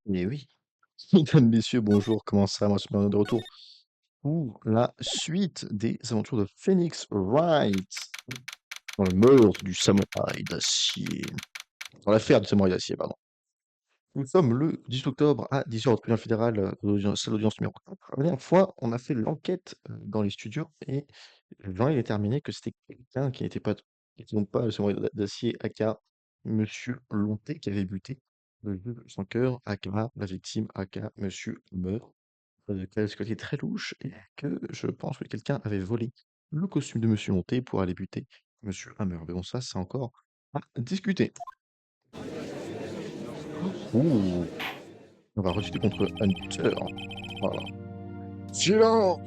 Mais oui. Mesdames, messieurs, bonjour, comment ça va? Moi, c'est Bernard de retour pour la suite des aventures de Phoenix Wright dans le meurtre du samouraï d'acier. Dans l'affaire du samouraï d'acier, pardon. Nous sommes le 10 octobre à 10h au tribunal fédéral, salle d'audience numéro 4. La dernière fois, on a fait l'enquête dans les studios et Jean il a déterminé que c'était quelqu'un qui n'était pas, qui n'était donc pas le samouraï d'acier, aka Monsieur Lonté, qui avait buté le juge sans cœur, aka la victime, aka Monsieur Meurt. Qui avait ce côté très louche et que je pense que quelqu'un avait volé le costume de Monsieur Monté pour aller buter Monsieur Hammer. Mais bon, ça, c'est encore à discuter. Ouh, on va rediscuter contre Hunter. Voilà. Silence!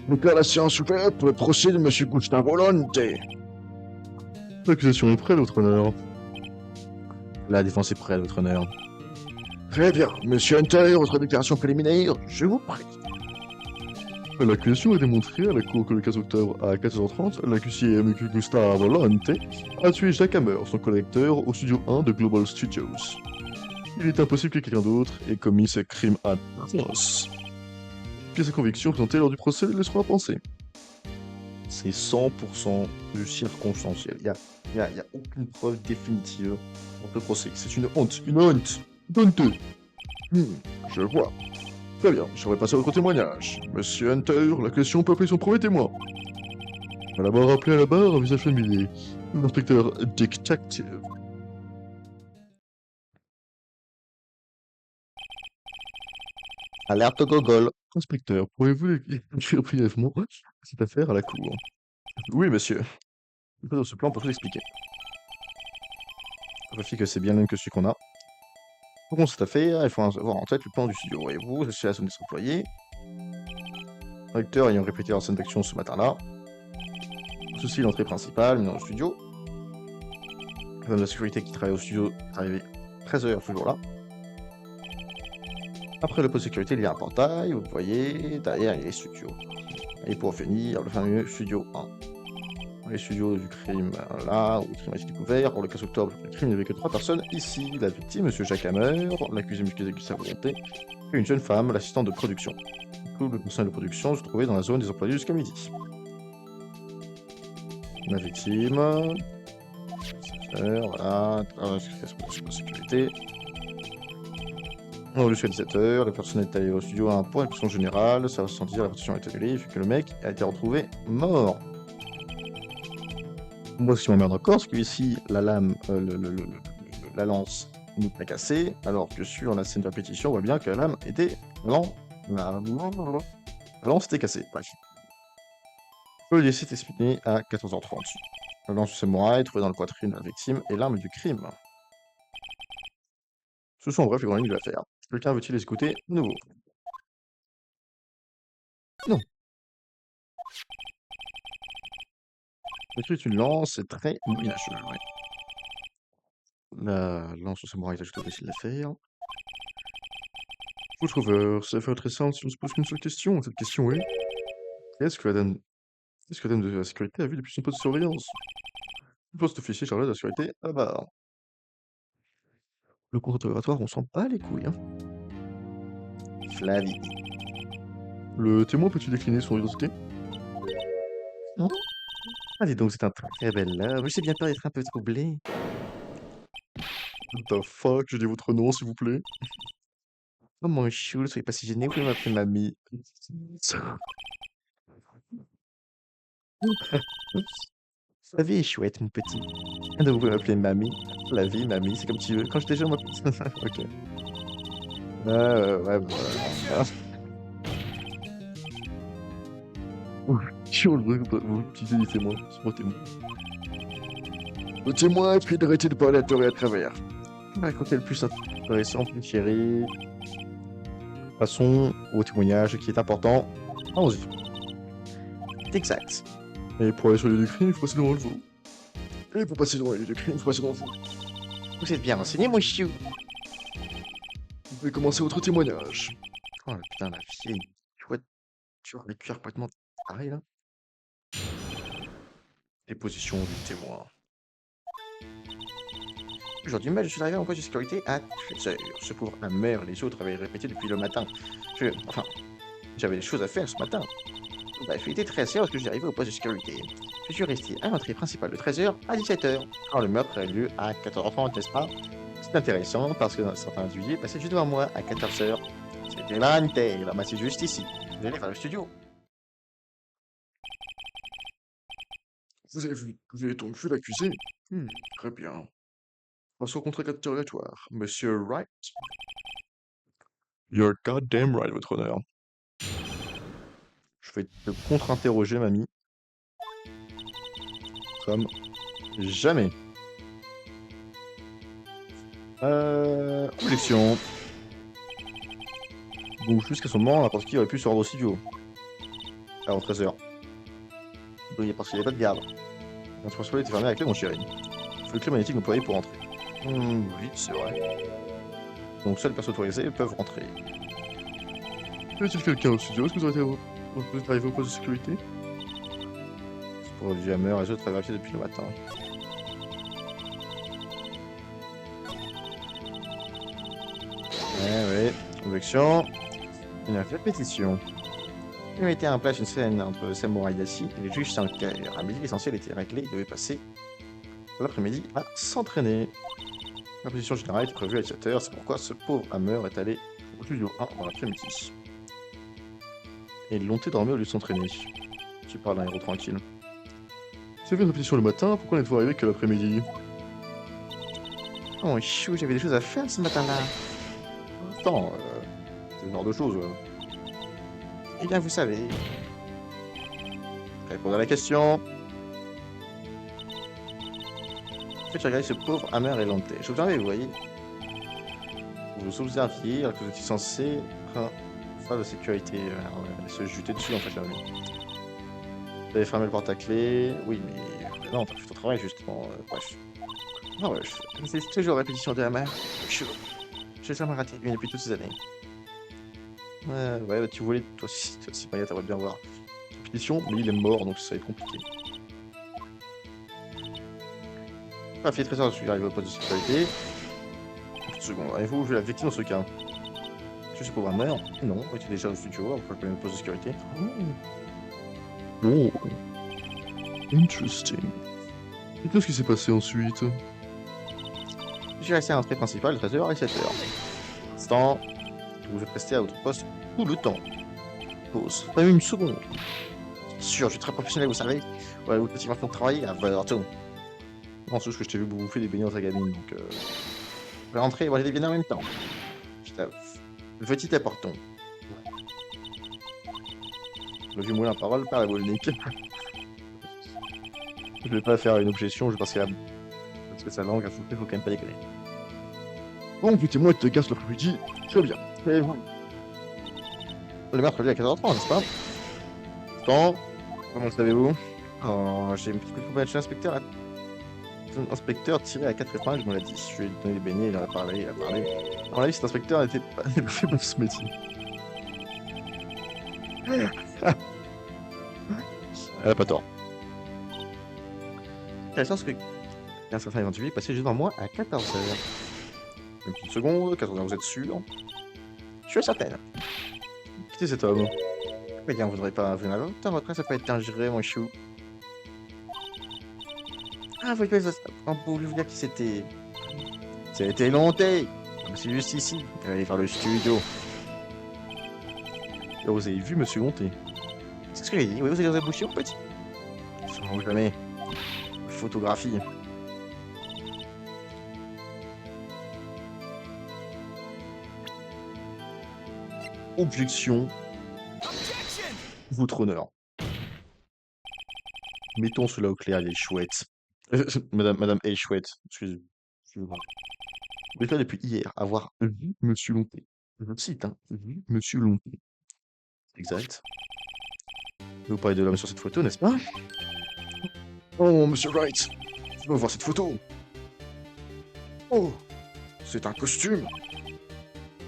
Déclaration ouverte pour le procès de Monsieur Gustavo Volonte. L'accusation est prête, votre honneur. La défense est prête, votre honneur. Très bien. Monsieur Hunter, votre déclaration préliminaire, je vous prie. L'accusation a démontré à la cour que le 15 octobre à 14h30, l'accusé M. Gustavo Volonte a tué Jack Hammer, son collecteur, au studio 1 de Global Studios. Il est impossible que quelqu'un d'autre ait commis ce crime atroce. Puis sa conviction présentée lors du procès le laissera penser. C'est 100% du circonstanciel. Il y a aucune preuve définitive pour le procès. C'est une honte. Une honte. Honteux. Je vois. Très bien, je vais passer à votre témoignage. Monsieur Hunter, la question peut appeler son premier témoin. À la barre rappelé à la barre, un visage familier. L'inspecteur Detective. Alerte au gogol. Inspecteur, pourriez-vous écrire brièvement cette affaire à la cour? Oui, monsieur. Dans ce plan pour tout expliquer. Vérifiez que c'est bien le même que celui qu'on a. Pour cette affaire, il faut avoir en tête le plan du studio. Voyez-vous, c'est la somme des employés. Acteurs ayant répété leur scène d'action ce matin-là. Ceci l'entrée principale, mais dans le studio. L'homme de la sécurité qui travaille au studio est arrivé 13h ce jour-là. Après le poste de sécurité, il y a un portail, vous le voyez, derrière il y a les studios. Et pour finir, le fameux studio 1. Les studios du crime là, où le crime a été découvert. Pour le 15 octobre, le crime, il n'y avait que 3 personnes ici. La victime, Monsieur Jacques Hammer, l'accusé musculé de sa volonté, et une jeune femme, l'assistante de production. Tout le personnel de production se trouvait dans la zone des employés jusqu'à midi. La victime, voilà, sécurité. Jusqu'à 17h, le personnel est allé au studio à un point de générale, ça va se sentir, la pression a été annulée, vu que le mec a été retrouvé mort. Moi, ce qui m'emmerde encore, c'est qu'ici, la lame, la lance n'est pas cassée, alors que sur la scène de répétition, on voit bien que la lame était... Non, la lance était cassée. Bref. Le décès est exprimé à 14h30. La lance du samouraï trouvée dans le poitrine de la victime est l'arme du crime. Ce sont en bref les grandes lignes de l'affaire. Quelqu'un veut-il les écouter de nouveau? Non. Le truc est une lance, c'est très moyenâgeux, ouais. La lance au samouraï est ajoutée au dossier de l'affaire. Faut trouver, ça fait très simple si on se pose qu'une seule question. Cette question est, qu'est-ce que la dame, qu'est-ce que la dame de la sécurité a vu depuis son poste de surveillance? Le poste officier chargé de la sécurité, ah bah, le compte interrogatoire, on s'en bat les couilles, hein. Flavie. Le témoin peut-tu décliner son identité? Non. Ah, dis donc, c'est un très bel homme. J'ai bien peur d'être un peu troublé. What the fuck, je dis votre nom, s'il vous plaît. Oh mon chou, ne soyez pas si gêné, vous pouvez m'appeler mamie. La vie est chouette, mon petit. Donc vous pouvez m'appeler mamie. La vie, mamie, c'est comme tu veux. Quand j'étais jeune, on m'appelait... Ok. Ouais, bah, voilà. Chiant, vous utilisez les témoins. C'est moi témoin. Le témoin est pris d'arrêter de parler à tort et à travers. Racontez le plus intéressant, plus chéri. Passons au témoignage qui est important. Allons-y. Exact. Et pour aller sur les lieux du crime, il faut passer devant le veau. Et pour passer devant les lieux de crime, il faut passer devant vous. Vous êtes bien renseigné, mon chiou. Vous pouvez commencer votre témoignage. Oh putain, la vieille. Tu vois, les cuirs complètement pareil là. Déposition du témoin. Aujourd'hui même, je suis arrivé en poste de sécurité à 13h. Ce pauvre Hammer et les autres avaient répété depuis le matin. Enfin, j'avais des choses à faire ce matin. Bref, il était 13h lorsque j'ai arrivé au poste de sécurité. Je suis resté à l'entrée principale de 13h à 17h. Alors le meurtre a eu lieu à 14h30, n'est-ce pas? C'est intéressant parce que certains individus passaient juste devant moi à 14h. C'était la bah c'est juste ici. Vous allez vers le studio. Vous avez donc vu l'accusé? Très bien. Passons au contre interrogatoire. Monsieur Wright? You're goddamn right, votre honneur. Je vais te contre-interroger, mamie. Comme jamais. Objection. Donc jusqu'à ce moment, n'importe qui aurait pu se rendre au studio. Avant 13h. Parce qu'il n'y avait pas de garde. Notre passeport était fermé à la clé, mon chéri. Il faut le clé magnétique employé pour entrer. Oui, c'est vrai. Donc seules les personnes autorisées peuvent rentrer. Y a-t-il quelqu'un au studio? Est-ce que vous êtes arrivé au poste de sécurité? C'est pour le Hammer et les autres à vérifier depuis le matin. Ouais. Objection. Une répétition. Il mettait en place une scène entre le samouraï d'Ashi et le juge Sankai. À midi, l'essentiel était réglé, il devait passer l'après-midi à s'entraîner. La position générale était prévue à 17h, c'est pourquoi ce pauvre Hammer est allé au studio 1 dans l'après-midi. Et Lonté dormait au lieu de s'entraîner. Tu parles d'un héros tranquille. Vous avez une répétition le matin, pourquoi n'êtes-vous arrivé que l'après-midi? Oh chou, j'avais des choses à faire ce matin-là. Attends, c'est ce genre de choses. Eh bien, vous savez. Répondre à la question. En fait, j'ai regardé ce pauvre Hammer et Lonté. Je vous voyez. Vous observiez, alors que vous étiez censé faire de sécurité, se jeter dessus en fait, j'avais. Vous avez fermé le porte-à-clés. Oui, mais non, t'as fait ton travail justement. Bref. Ah ouais, c'est toujours répétition de Hammer. J'ai jamais raté lui depuis toutes ces années. Ouais, bah, tu voulais, toi aussi, Maya, t'aimerais bien voir. Répétition, mais il est mort, donc ça va être compliqué. Ah, fait très je suis arrivé au poste de sécurité. Une seconde, avez-vous vu la victime dans ce cas? Je suis pauvre Hammer? Non, il était déjà au studio, après le poste de sécurité. Oh, interesting. Et qu'est-ce qui s'est passé ensuite? Je suis resté à l'entrée principale de 13h à 17h. Instant, vous êtes resté à votre poste tout le temps. Pause. Pas même une seconde. Sûr, je suis très professionnel, vous savez. Ouais, vous petit maintenant de travailler à 20h. Non, c'est juste que je t'ai vu bouffer des beignets dans ta gamine, donc je vais rentrer et manger des beignets en même temps. Petit apporton. Le vieux moulin à parole par la Volnick. Je vais pas faire une objection, je pense parce que sa langue a foutu, faut quand même pas déconner. Bon, mettez-moi de gaz l'après-midi. Très bien. Et vous? Le meurtre a lieu à 14h30, n'est-ce pas? Quand? Comment le savez-vous? Oh, j'ai une petite coup de chez l'inspecteur. L'inspecteur tiré à 4 épingles, je me l'ai dit. Je lui ai donné des beignets, il en a parlé, À mon avis, cet inspecteur n'était pas fait pour ce métier. Elle a pas tort. Intéressant, parce que un certain individu passait juste devant moi à 14h. Une petite seconde, 14h, vous êtes sûr? Je suis certaine. Quittez cet homme. Mais bien, vous n'aurez pas vu un temps après, ça peut être dangereux, mon chou. Ah, vous voulez vous dire qui c'était? C'était Lonté. C'est juste ici. Il allait faire le studio. Et vous avez vu Monsieur Lonté? C'est ce que j'ai dit. Oui, vous avez dans la bouche, petit. Sans jamais. Photographie. Objection. Votre honneur. Mettons cela au clair, les chouettes. Madame est chouette. Excusez-moi. Vous êtes là depuis hier, avoir vu Monsieur Lonté. Je cite, hein, vu Monsieur Lonté. Exact. Vous parlez de l'homme sur cette photo, n'est-ce pas? Oh, Monsieur Wright, je veux voir cette photo. Oh, c'est un costume.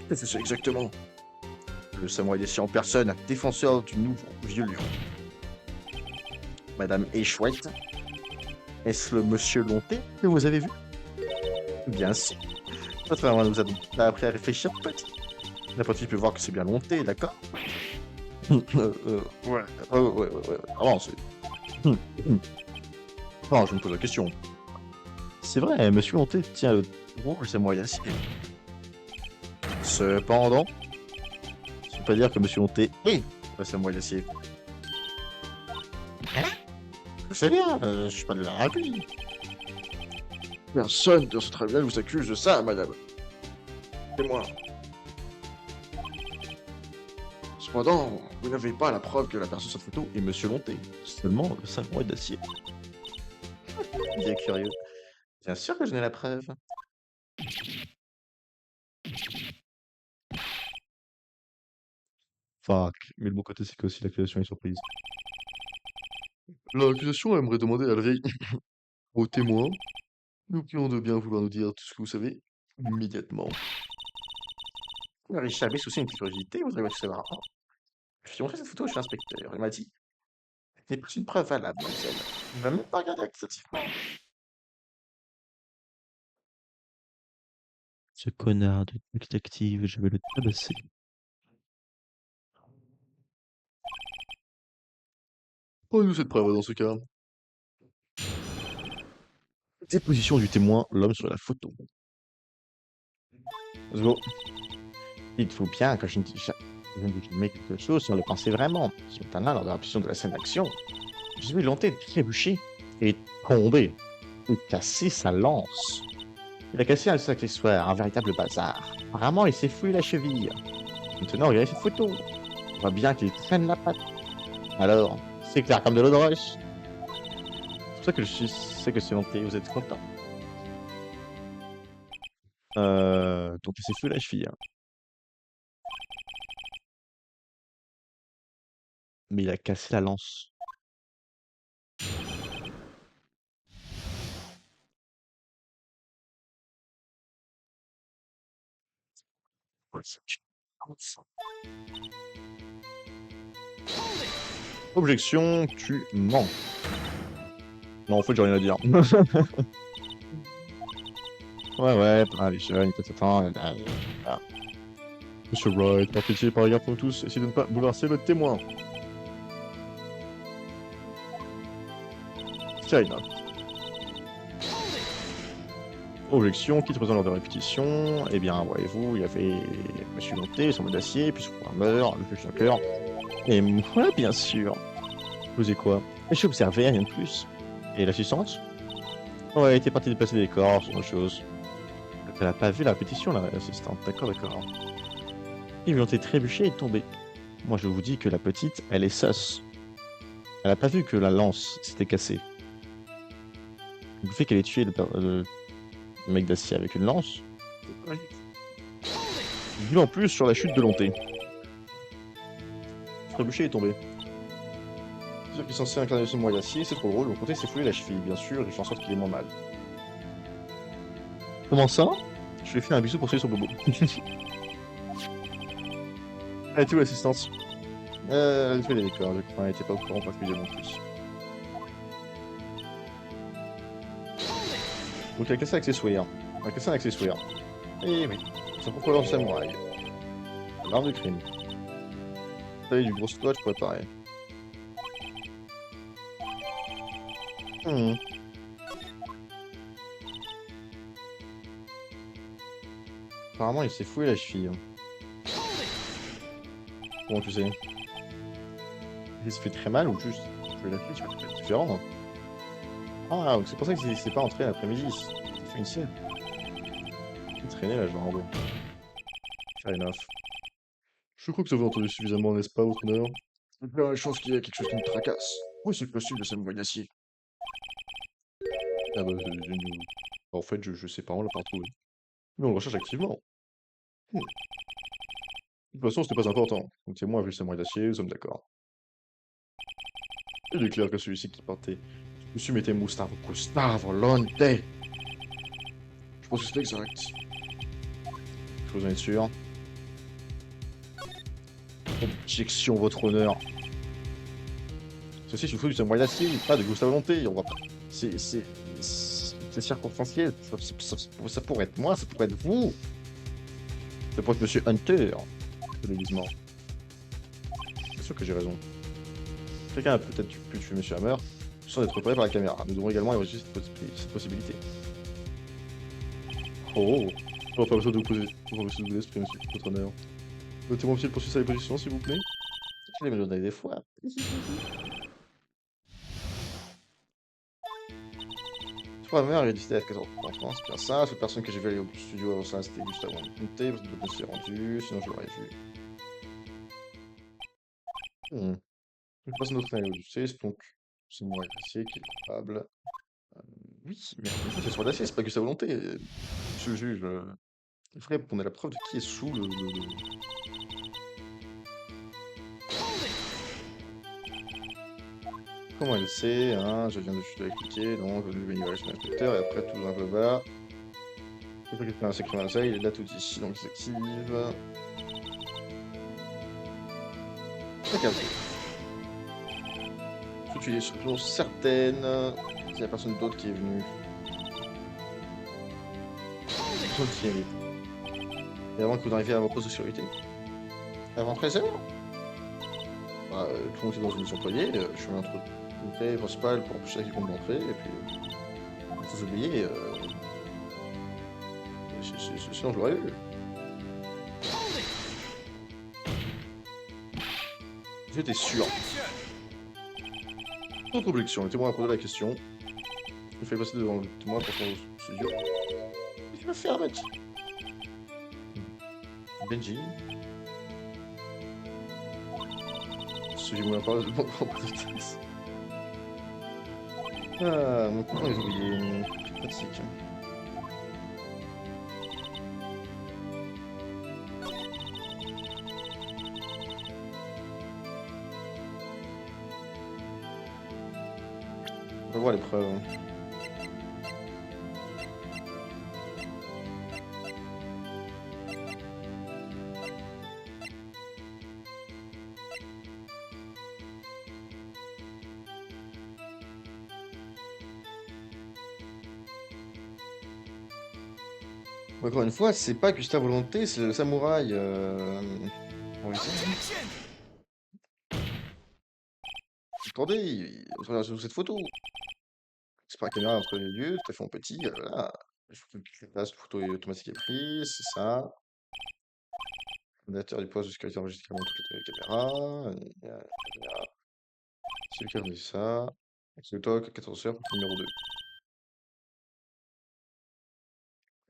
Qu'est-ce que c'est exactement? Le samouraï des en personne, défenseur du nouveau vieux lion. Madame est chouette. Est-ce le Monsieur Lonté que vous avez vu? Bien sûr. Ça te nous a donc t'as appris à réfléchir, petit. La fois, tu peux voir que c'est bien monté, d'accord? Ouais. Ouais. Vraiment, c'est... Non, je me pose la question. C'est vrai, Monsieur Monté tient le rôle, c'est moi Yassine. Cependant, ça veut pas dire que Monsieur Monté est le samouraï d'acier. Je sais bien, je suis pas de la rapide. Personne dans ce tribunal vous accuse de ça, madame. C'est moi. Cependant, vous n'avez pas la preuve que la personne sur cette photo Et Monsieur Monté, seulement le samouraï d'acier. Il est curieux. Bien sûr que je n'ai la preuve. Fuck, mais le bon côté, c'est que aussi l'accusation est surprise. L'accusation aimerait demander à la vieille au témoin, nous prions de bien vouloir nous dire tout ce que vous savez immédiatement. Richard avait souci une curiosité, vous avez tout savoir. Je lui ai montré cette photo chez l'inspecteur. Il m'a dit, ce n'est pas une preuve valable, mademoiselle. Il ne va même pas regarder activement. Ce connard de détective, je vais le tabasser. Prenez-nous cette preuve dans ce cas. Déposition du témoin, l'homme sur la photo. Let's go. Il faut bien que je ne dise jamais quelque chose sans le penser vraiment. Ce matin-là, lors de la position de la scène d'action, j'ai vu Lanté trébucher et tomber et casser sa lance. Il a cassé un accessoire, un véritable bazar. Apparemment, il s'est fouillé la cheville. Maintenant, regardez cette photo. On voit bien qu'il traîne la patte. Alors, c'est clair comme de l'eau de roche. C'est pour ça que je sais que c'est Lanté, vous êtes content. Donc il s'est fouillé la cheville. Hein. Mais il a cassé la lance. Objection, tu mens. Non, en fait, j'ai rien à dire. Ouais, allez, jeune, t'attends. Monsieur Wright, par pitié, par égard pour nous tous, essayez de ne pas bouleverser le témoin. China. Objection, qui est présent lors de la répétition. Eh bien, voyez-vous, il y avait Monsieur Monté, son mot d'acier, puis son programmeur, le juge cœur. Et moi, bien sûr. Vous savez quoi? J'ai observé, rien de plus. Et l'assistante? Ouais, elle était partie déplacer des corps, sur autre chose. Elle a pas vu la répétition, l'assistante. D'accord. Ils lui ont été trébuchés et tombés. Moi, je vous dis que la petite, elle est sus. Elle a pas vu que la lance s'était cassée. Le fait qu'elle ait tué le mec d'acier avec une lance. Vu en plus sur la chute de Lonté. Trébuché est tombé. C'est sûr qu'il est censé incarner ce moyen d'acier, c'est trop drôle. Mon côté, c'est fouiller la cheville, bien sûr, et je fais en sorte qu'il est moins mal. Comment ça? Je lui ai fait un bisou pour suivre son bobo. Elle était où l'assistance? Elle fait les décors, je crois. Elle était pas au courant particulièrement plus. Donc elle a cassé l'accessoire. Elle a cassé un accessoire. Eh oui, c'est un contrôleur de samouraï. L'arme de crime. Taille du gros scotch préparé. Apparemment, il s'est fouillé la cheville. Comment tu sais? Il se fait très mal ou juste fouiller la cheville, c'est différent. Hein. Ah, donc c'est pour ça qu'il s'est pas entré l'après-midi. Il fait une sienne. Il traînait la jambe. Fair enough. Je crois que vous avez entendu suffisamment, n'est-ce pas, votre honneur? Il y a une chance qu'il y ait quelque chose qui me tracasse. Oui, c'est possible, ça me voit d'acier. Ah bah, en fait, je sais pas, on l'a pas retrouvé. Mais on le recherche activement. De toute façon, c'était pas important. Donc c'est moi, vu le samouraï d'acier, nous sommes d'accord. Il est clair que celui-ci qui partait. Monsieur mettait Gustavo Lonte. Je pense que c'est exact. Je vous en êtes sûr. Objection, votre honneur. Ceci, je vous fous du samouraï d'acier, pas de Gustavo Lonte. On va pas. C'est c'est circonstanciel. Ça pourrait être moi, ça pourrait être vous. Ça pourrait être Monsieur Hunter, télévisement. Bien sûr que j'ai raison. Quelqu'un a peut-être pu tuer Monsieur Hammer sans être repéré par la caméra. Nous devons également enregistrer cette possibilité. Oh! On va pas besoin de vous poser. On va vous exprimer votre honneur. Notez-moi aussi le poursuivre sa position, s'il vous plaît. Je vais me donner des fois. Trois meilleurs, il a décidé à 14h30, c'est bien ça. Cette personne que j'ai vu aller au studio avant ça, c'était juste avant de monter, parce que le s'est rendu, sinon je l'aurais vu. Une personne d'autre n'est allée au lycée, donc c'est moi l'acier qui est coupable. Oui, mais encore une fois, c'est sur l'acier, c'est pas que sa volonté. Monsieur le juge, il faudrait qu'on ait la preuve de qui est sous le- Comment elle sait, hein, je viens de juste l'expliquer, donc je vais libérer son inspecteur, et après tout un peu bas. Il faut qu'il fasse un secret dans il est là tout dit, donc il s'active. Ok, ok. Tu es toujours certaine qu'il n'y a personne d'autre qui est venu. Ok. Et avant que vous n'arriviez à vos postes de sécurité. Avant 13h? Bah, tout le monde était dans une mission employée, je suis entre l'entrée principale pour empêcher quiconque d'entrer, et puis, sans oublier, sinon je l'aurais eu. J'étais sûr. Autre objection, le témoin a posé la question. Il fallait passer devant le témoin pour son studio. Qu'est-ce qu'il va faire, mec? Benji. Ce que j'ai pas de texte. Ah, mon comment les oubliés. Pratique. On va voir les preuves. Encore une fois, c'est pas Gustave Volonté, c'est le samouraï. On lui dit. Attendez, regardez sur cette photo. C'est pas la caméra entre les lieux, tout à fait en petit, là. Je peux cliquer là, cette photo est automatique est prise, c'est ça. L'ordinateur du poste de sécurité enregistre également toutes les caméras. Caméra. C'est lui qui a fait ça. C'est le toc, 14h, numéro 2.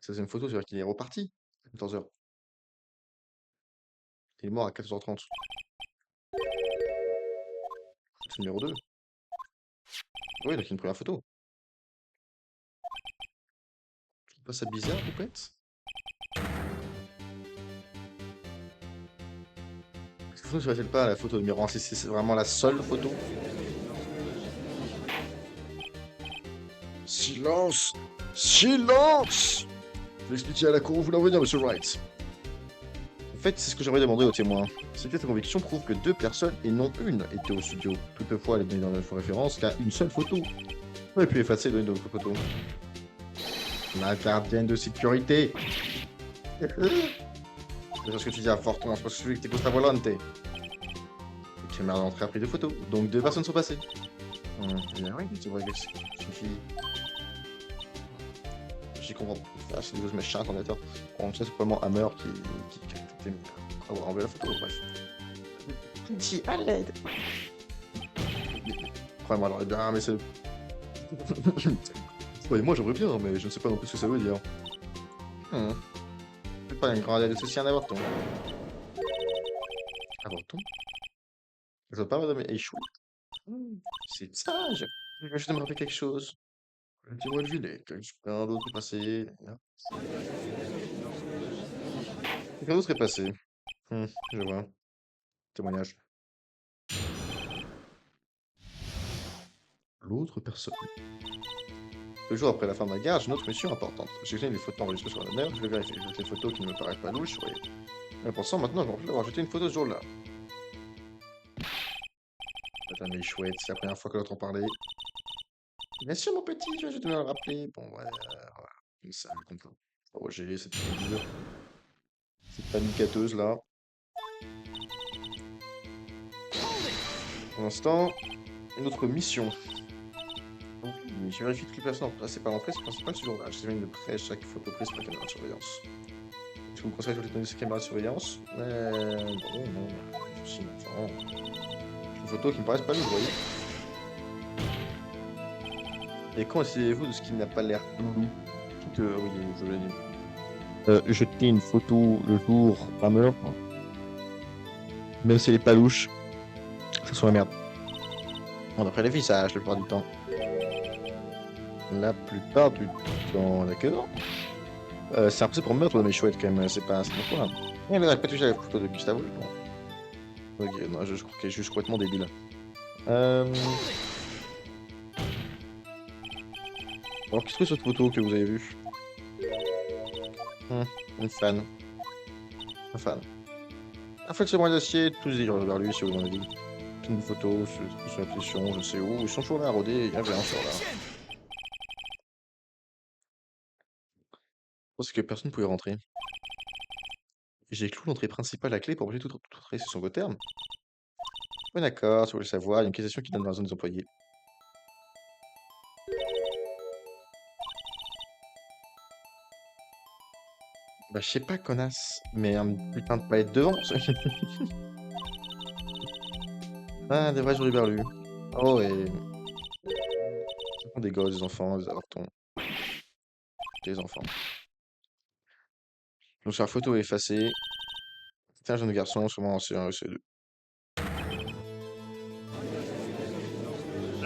Ça, c'est une photo, c'est-à-dire qu'il est reparti à 14h. Il est mort à 14h30. C'est le numéro 2. Oui, donc il y a une première photo. Tu trouves pas ça bizarre, Poupette? Est-ce que tu ne pas la photo numéro 1 si c'est vraiment la seule photo? Silence! Silence! Je vais expliquer à la cour où vous l'envoyez, monsieur Wright. En fait, c'est ce que j'aimerais demander aux témoins. C'est que ta conviction prouve que deux personnes, et non une, étaient au studio. Toutefois, elle est donnée dans la référence qu'à une seule photo. On aurait pu effacer et donner d'autres photos. La gardienne de sécurité. C'est ce que tu dis à Forton, c'est parce que celui qui t'écoute ta volonté. Et qui m'a rentré a pris deux photos. Donc deux personnes sont passées. Oui, c'est vrai que suffit. J'y comprends pas. C'est des choses méchantes en état. On sait, c'est probablement Hammer qui a avoir enlevé la photo, bref. Dis à l'aide. Vraiment, alors, bien, mais c'est. Ouais, moi j'aimerais bien, mais je ne sais pas non plus ce que ça veut dire. C'est pas une grande aide de ceci, un avorton. Avorton? Je veux pas, madame, échoué. C'est sage. Je vais juste me rappeler quelque chose. Dis-moi deviner. Quelqu'un d'autre est passé. Quelqu'un d'autre est passé. Je vois. Témoignage. L'autre personne. 2 jours après la fin de la guerre, j'ai une autre mission importante. J'ai examiné les photos enregistrées sur la mer, je vais vérifier. J'ai les photos qui ne me paraissent pas louches, oui. En pensant, maintenant, je me rappelle avoir jeté une photo ce jour-là. Madame est chouette, c'est la première fois que l'autre en parlait. Bien sûr, mon petit, je vais te le rappeler. Bon, ouais, voilà. Comme ça, comme ça. Roger, cette figure, cette paniquateuse là. Pour l'instant, une autre mission. Donc, je vérifie toutes les personnes. Là, c'est pas l'entrée, c'est principal ce jour-là. J'examine de près chaque photo prise par la caméra de surveillance. Est-ce que vous me conseillez de les donner ces caméras de surveillance? Bon, non. Ceci, enfin, une photo qui me paraissent pas lourde, vous voyez. Et quand essayez-vous de ce qui n'a pas l'air loulou? Que, oui, je l'ai dit. Jeter une photo le jour à meurtre, même si elle est pas louche, ça sent la merde. Bon, d'après les visages, la plupart du temps. La plupart du temps, d'accord. C'est un peu pour meurtre de mes chouettes quand même, c'est pas pourquoi. Elle n'a pas touché à la photo de Gustavo, je pense. Ok, non, je crois qu'elle est juste complètement débile. Alors, qu'est-ce que cette photo que vous avez vue? Une fan. Un fan. En fait, c'est moi d'acier, tous les vers lui, si vous en avez dit. Une photo, sur la pression, je sais où. Ils sont toujours là à rôder, il y a rien sur là. Parce que personne ne pouvait rentrer. J'ai cloué l'entrée principale à clé pour empêcher toute entrée, ce sont vos termes. Oui, d'accord, si vous voulez le savoir, il y a une question qui donne dans la zone des employés. Bah, je sais pas, connasse, mais un putain de palette devant. Ah, des vrais hurluberlus. Oh, et. Ce sont des gosses, des enfants, des avortons. Des enfants. Donc, sur la photo est effacée. C'est un jeune garçon, sûrement en C1 ou C2.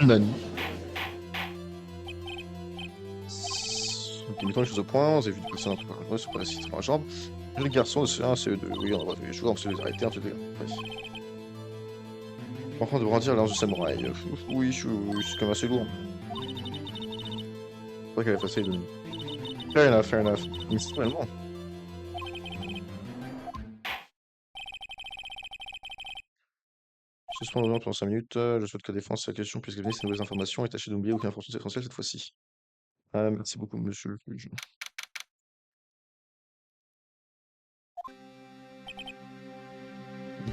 Nani. Ok, mettons les choses au point. Vous avez vu des personnes entre par sur la site sur la jambe. Jeune garçon de C1 CE2. Oui, on va tous les jours, on se les arrêter, on se les Enfant de brandir la lance de samouraï. Oui, c'est quand même assez lourd. C'est vrai qu'elle est facile de. Fair enough, fair enough. Mais c'est vraiment. Suspends le pendant 5 minutes. Je souhaite que la défense la question puisse gagner ces nouvelles informations et tâcher d'oublier aucune information essentielle cette fois-ci. Merci beaucoup, monsieur le juge.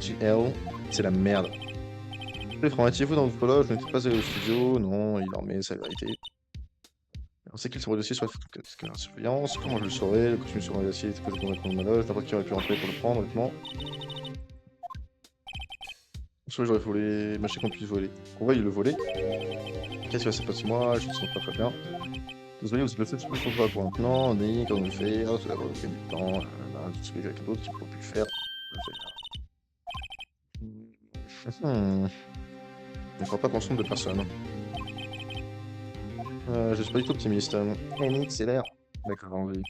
GL, c'est la merde. Formatiez-vous dans votre loge, vous n'êtes pas allé au studio, non, il dormait, c'est la vérité. On sait qu'il sur le dossier sur la surveillance, comment je le saurais, le costume sur le dossier était complètement dans ma loge, n'importe qui aurait pu rentrer pour le prendre, honnêtement. Soit j'aurais volé, machin qu'on puisse voler. On va il le voler. Qu'est-ce que c'est pas de moi, je ne sens pas très bien. Désolé, vous êtes le seul sur le pour maintenant, on est, quand on le fait, ça va gagner du temps, tout ce que quelqu'un d'autre qui pourrait plus le faire. Je ne crois pas qu'on se trompe de personne. Je suis pas du tout optimiste. Nick, c'est l'air. D'accord, vas-y.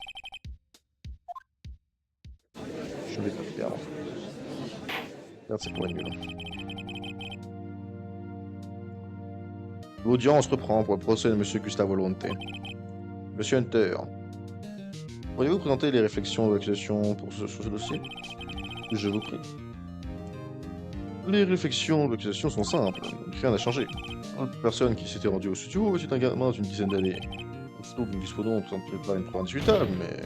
Je vais pas le perdre. Merde, c'est pour être nul. L'audience reprend pour le procès de Monsieur Gustavo Lonte. Monsieur Hunter, pourriez-vous présenter les réflexions de l'accusation sur ce dossier? Je vous prie. Les réflexions de l'accusation sont simples, rien n'a changé. Une personne qui s'était rendue au studio était un gamin d'une dizaine d'années. Surtout que nous disposons peut-être pas une preuve indiscutable, mais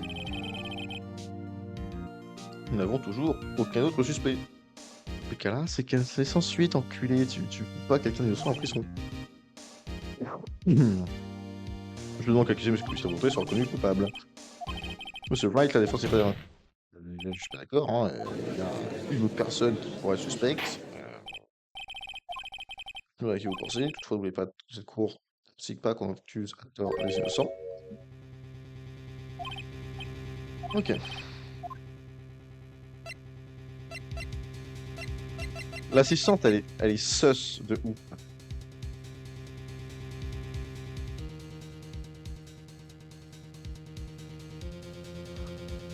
nous n'avons toujours aucun autre suspect. Le cas là, c'est qu'elle c'est sans suite, enculé, tu fous pas quelqu'un d'innocent en prison. Je veux donc accuser M. Gustavo Monté soit reconnu coupable. Monsieur Wright, la défense est pas. Je suis pas d'accord, hein. Il y a une autre personne qui pourrait être suspecte. À qui vous pensez. Toutefois, n'oubliez pas cette cour ainsi pas qu'on accuse à tort les innocents. Ok. L'assistante, elle est sus de ouf.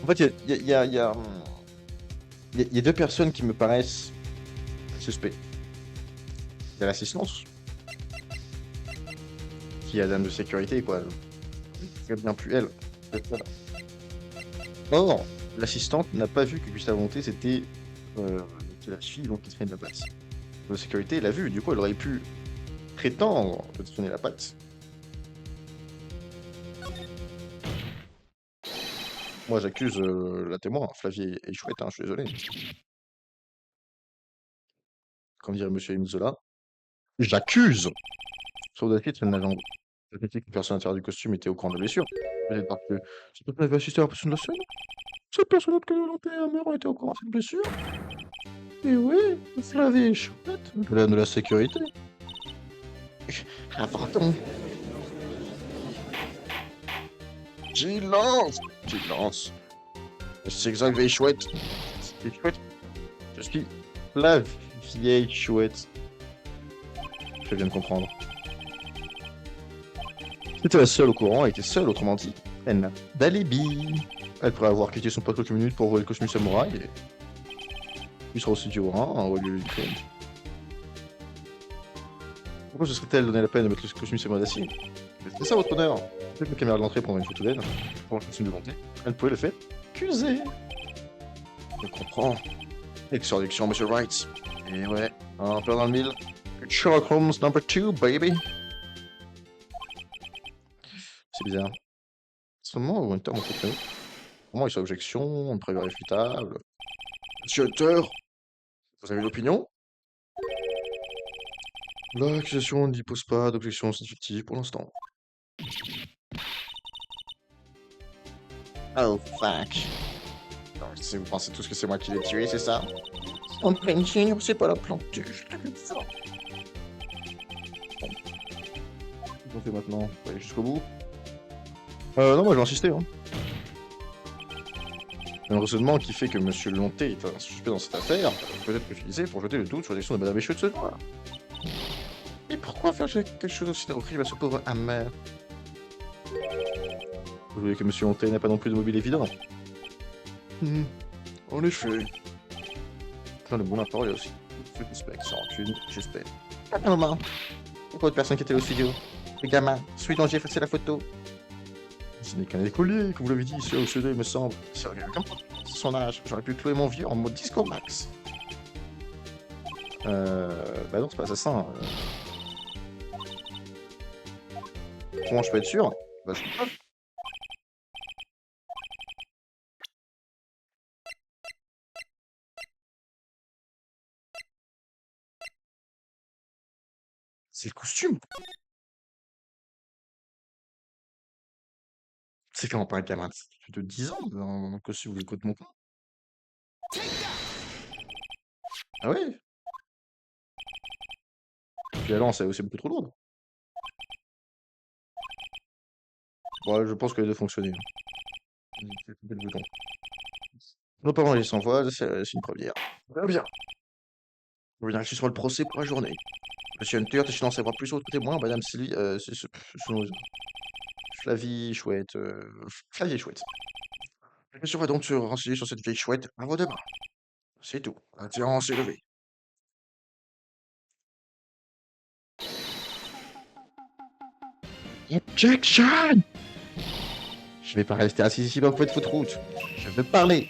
En fait, il y a deux personnes qui me paraissent suspectes. Il y a l'assistance, qui est la dame de sécurité, quoi. Elle bien plus elle. Or, l'assistante n'a pas vu que Gustave Monté c'était la fille donc qui traîne la place. La sécurité l'a vu, du coup elle aurait pu prétendre de traîner la patte. Moi, j'accuse, la témoin, Flavie est chouette, hein, je suis désolé. Comme dirait monsieur Émile Zola: «J'accuse!» Sauf d'être elle n'avait en peut-être que le personnage à l'intérieur du costume était au courant de la blessure. Peut-être parce que cette personne avait assisté à la prestation de la scène. Cette personne autre que le volontaire était au courant de cette blessure. Et oui, Flavie est chouette. Elle de la sécurité. Ah pardon. Silence! Silence. C'est exact, vieille chouette. C'est chouette. Je suis la vieille chouette. Je viens de comprendre. C'était la seule au courant, elle était seule, autrement dit. Elle n'a d'alibi. Elle pourrait avoir quitté son poste quelques minutes pour voir le costume samouraï et puis sera au studio 1 au lieu du crime. Pourquoi ce serait-elle donner la peine de mettre le costume samouraï d'acier? C'est ça votre honneur. Avec la caméra de l'entrée prendre une photo d'elle pour le costume de montée. Elle pouvait le faire. Accuser. Je comprends. Exordiction, Monsieur Wright. Et ouais, un peu dans le mille. Sherlock Holmes number 2, baby. C'est bizarre. C'est le moment où Winter montre le créneau. Comment il y a objection, on ne prévu réfutable. Monsieur Hunter, vous avez une opinion? L'accusation n'y pose pas d'objection significative pour l'instant. Oh fuck. Donc, si vous pensez tous que c'est moi qui l'ai tué, c'est ça? En pleine junior, c'est pas la plante. Je l'avais dit ça. Bon. Qu'est-ce qu'on fait maintenant? On va aller jusqu'au bout? Non, moi je vais insister, hein. Un raisonnement qui fait que Monsieur Lonté est un suspect dans cette affaire peut être utilisé pour jeter le doute sur l'élection de Madame Écheux de ce soir. Et pourquoi faire quelque chose aussi horrible à ce pauvre Hammer? Vous voyez que Monsieur Lonté n'a pas non plus de mobile évident. En effet. Plein de bonnes paroles et aussi. Je respecte, sans rancune, j'espère. Un moment. Il y a pas de personne qui était au studio. Le gamin, celui dont j'ai effacé la photo. Ce n'est qu'un écolier, comme vous l'avez dit, ici au sud, il me semble. C'est comme son âge. J'aurais pu clouer mon vieux en mode disco max. Bah non, c'est pas assassin. Comment je peux être sûr? Bah je peux pas. C'est le costume. C'est clairement pas un gamin de 10 ans dans un costume de côte mon camp. Ah ouais? Puis alors, c'est beaucoup trop lourd. Ouais, je pense qu'elle doit fonctionner. J'ai coupé le bouton. Nos parents les sans voix, c'est une première. Très bien. Je reviens sur le procès pour la journée. Monsieur Hunter, tâchez d'en savoir plus sur votre témoin, Madame Sylvie, Flavie Chouette, Flavie Chouette. La question va donc se renseigner sur cette vieille chouette avant demain. C'est tout. L'audience est levée. Objection! Je vais pas rester assis ici dans votre route. Je veux parler.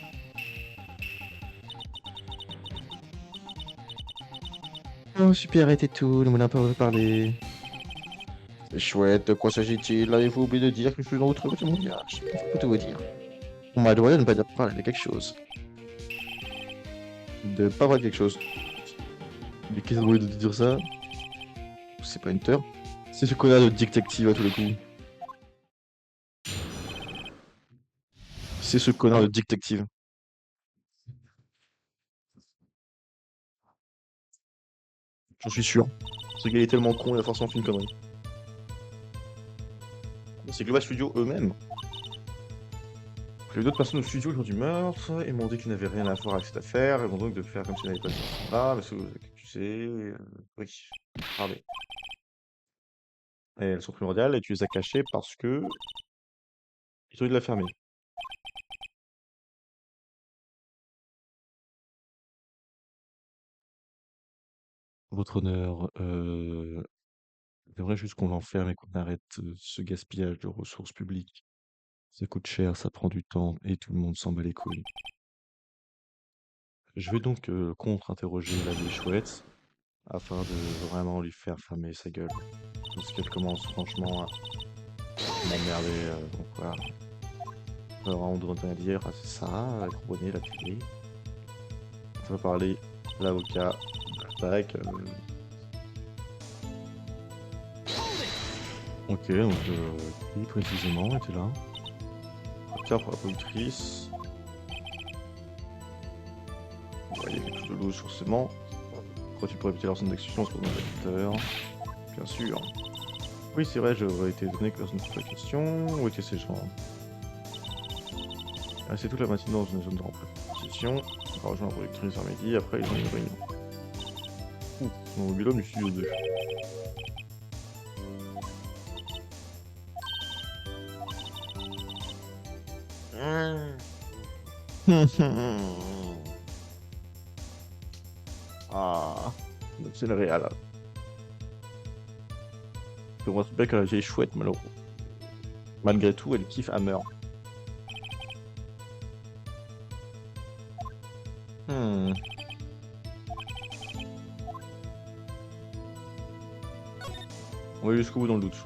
Oh, super, arrêtez tout, nous n'avons pas parler. C'est chouette, de quoi s'agit-il? Avez-vous oublié de dire que je suis dans votre témoignage? Je peux tout vous dire. On m'a demandé de ne pas dire parler de quelque chose. De pas parler de quelque chose. Mais qu'est-ce que vous voulez de dire ça? C'est pas Hunter. C'est ce connard de détective à tous les coups. C'est ce connard de détective. J'en suis sûr. Ce gars est tellement con, il a forcément fait une connerie. C'est Global Studio eux-mêmes. Les d'autres personnes au studio le jour du meurtre et m'ont dit qu'ils n'avaient rien à voir avec cette affaire, et m'ont donc de faire comme si n'avait pas de là, parce que vous accusez. Oui, regardez. Et elles sont primordiales et tu les as cachées parce que. Ils ont dû la fermer. Votre honneur, j'aimerais juste qu'on l'enferme et qu'on arrête ce gaspillage de ressources publiques. Ça coûte cher, ça prend du temps et tout le monde s'en bat les couilles. Je vais donc contre-interroger la vieille chouette afin de vraiment lui faire fermer sa gueule. Parce qu'elle commence franchement à m'emmerder. Donc voilà. vraiment de rien à dire. Ah, c'est ça, Carbonné, la télé. Ça va parler l'avocat de l'attaque. Ok, donc qui précisément était là? Avocat pour la productrice. Ouais, il y a quelque chose de louche forcément. Pourquoi tu pourrais éviter leur zone d'exclusion sur nos acteurs? Bien sûr. Oui, c'est vrai, j'aurais été étonné que personne ne pose la question. Où étaient ces gens? Rester toute la matinée dans une zone de représentation. On va rejoindre la productrice vers midi, après ils ont une réunion. Ouh, dans le mobil-homme du studio 2. Ah, donc c'est le réal. Je vois bien que la vieille chouette, malgré tout, elle kiffe Hammer. Hmm. On va aller jusqu'au bout dans le doute.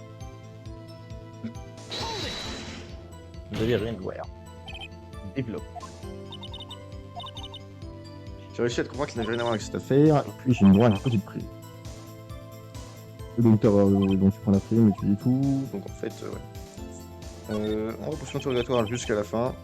Vous allez rien voir. Développe. J'ai réussi à te convaincre qu'il n'avait rien à voir avec cette affaire, et puis j'ai une droit à une petite prime. Donc, donc tu prends la prime et tu dis tout. Donc en fait, ouais. On repousse l'interrogatoire jusqu'à la fin.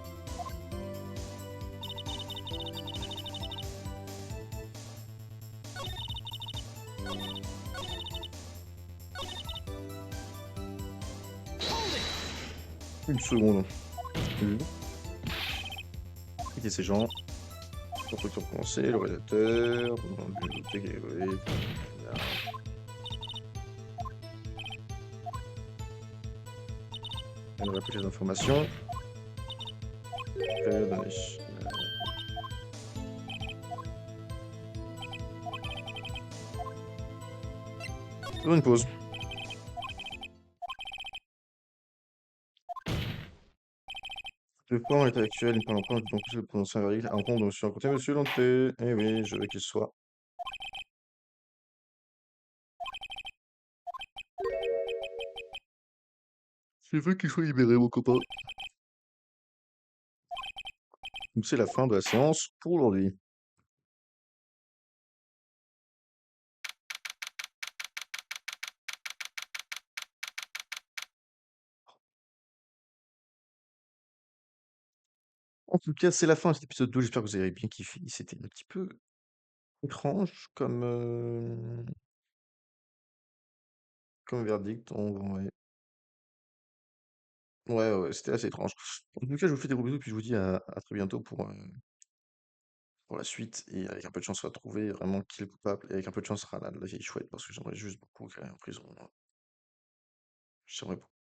Une seconde. Qui étaient ces gens? Construction commencée, le rédacteur, la bibliothèque et on aurait plus les informations. Données. Faisons une pause. Le plan est actuel, il parle en plan du donc le prononcer un verdict à l'encontre de monsieur à côté, monsieur Lanté. Eh oui, je veux qu'il soit. Je veux qu'il soit libéré, mon copain. Donc c'est la fin de la séance pour aujourd'hui. En tout cas, c'est la fin de cet épisode 2. J'espère que vous avez bien kiffé. C'était un petit peu étrange comme verdict. Ouais, ouais, ouais, c'était assez étrange. En tout cas, je vous fais des gros bisous, puis je vous dis à très bientôt pour la suite. Et avec un peu de chance, on va trouver vraiment qui est le coupable. Et avec un peu de chance, ce sera la vieille chouette, parce que j'aimerais juste beaucoup qu'elle aille en prison. J'aimerais